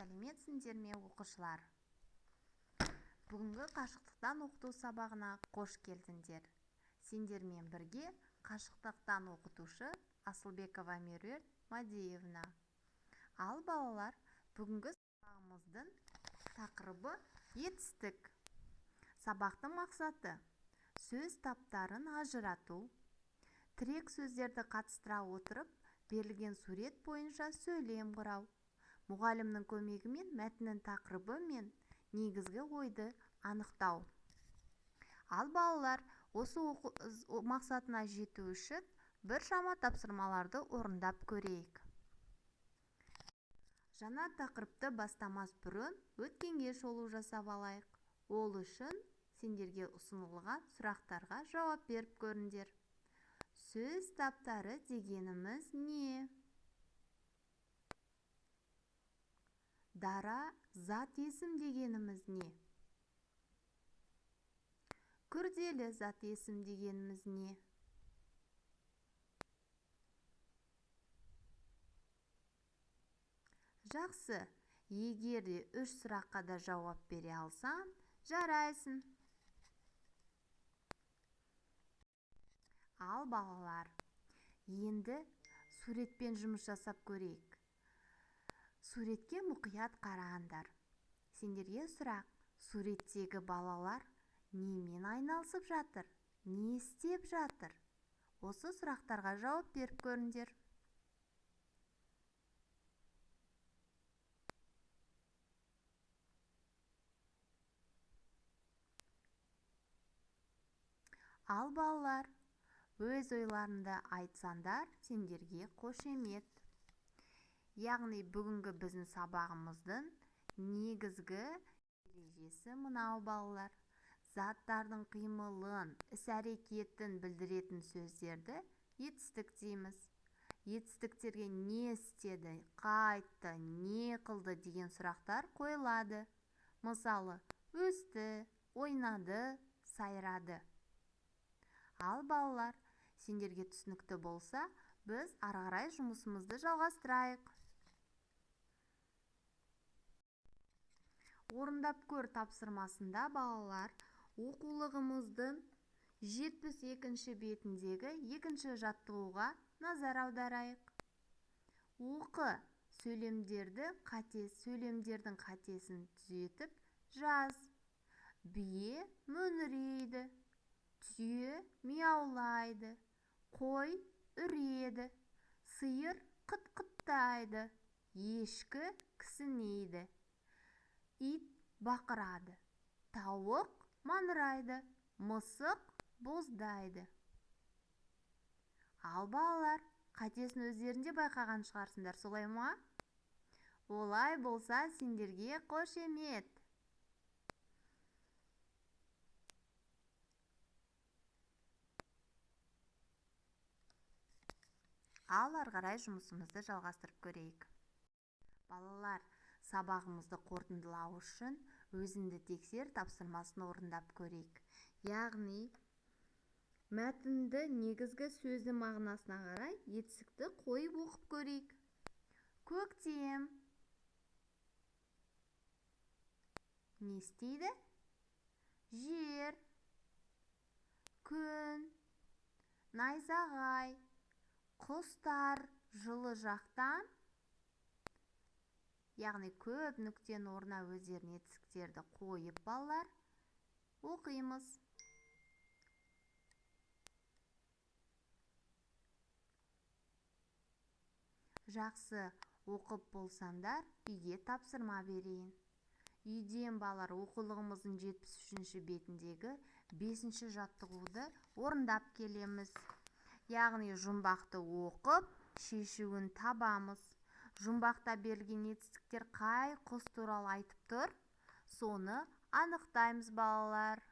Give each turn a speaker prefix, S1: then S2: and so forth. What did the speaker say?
S1: сәлеметсіңдер ме оқушылар? Бүгінгі қашықтықтан оқыту сабағына қош келдіңдер. Сендермен бірге қашықтықтан оқытушы Асылбекова Меруерт Мадеевна. Ал балалар, бүгінгі сабағымыздың тақырыбы етістік. Сабақтың мақсаты сөз таптарын ажырату, тірек сөздерді қатыстыра отырып берілген сурет бойынша сөйлем құрау. Мұғалімнің көмегімен мәтіннің тақырыбы мен негізгі ойды анықтау. Ал балалар, осы мақсатына жету үшін біршама тапсырмаларды орындап көрейік. Жаңа тақырыпты бастамас бұрын өткенге шолу жасап алайық. Ол үшін сендерге ұсынылған сұрақтарға жауап беріп көріңдер. Сөз таптары дегеніміз не? Дара зат есім дегеніміз не? Күрделі зат есім дегеніміз не? Жақсы, егер де 3 сұраққа да жауап бере алсаң, жарайсың. Ал балалар, енді суретпен жұмыс жасап көрейік. Суретке мұқият қараңдар. Сендерге сұрақ: суреттегі балалар немен айналысып жатыр? Не істеп жатыр? Осы сұрақтарға жауап беріп көріңдер. Ал балалар, өз ойларыңды айтсаңдар, сендерге қошемет. Яғни бүгінгі біздің сабағымыздың негізгі ережесі мынау балалар. Заттардың қимылын, іс-әрекетін білдіретін сөздерді етістік дейміз. Етістіктерге не істеді, қайтты, не қылды деген сұрақтар қойылады. Мысалы, өсті, ойнады, сайрады. Ал балалар, сендерге түсінікті болса, біз ары қарай жұмысымызды жалғастырайық. Орындап көр тапсырмасында балалар, оқулығымыздың 72-ші бетіндегі 2-ші жаттығуға назар аударайық. Оқы, сөйлемдердің қатесін түзетіп жаз. Бие мөңірейді, түйе мияулайды, қой үреді, сиыр қыт-қыттайды, ешкі кісінейді, ит бақырады, тауық маңырайды, мысық боздайды. Ал балалар, қатесін өздерінде байқаған шығарсыңдар, солай ма? Олай болса, сендерге қошемет. Ал ары қарай жұмысымызды жалғастырып көрейік. Балалар, сабағымызды қорытындылау үшін өзіңді тексер тапсырмасын орындап көрейік. Яғни, мәтінді негізгі сөзі мағынасына қарай етістікті қойып оқып көрейік. Көктем не істейді? Жер, күн, найзағай, құстар жылы жақтан, яғни көп нүктенің орнына өздеріне етістіктерді қойып балалар оқимыз. Жақсы, оқып болсаңдар, үйге тапсырма берейін. Үйден балалар оқулығымыздың 73-ші бетіндегі 5-ші жаттығуды орындап келеміз. Яғни жұмбақты оқып, шешуін табамыз. Жұмбақта берілген етістіктер қай құс туралы айтып тұр? Соны анықтаймыз балалар.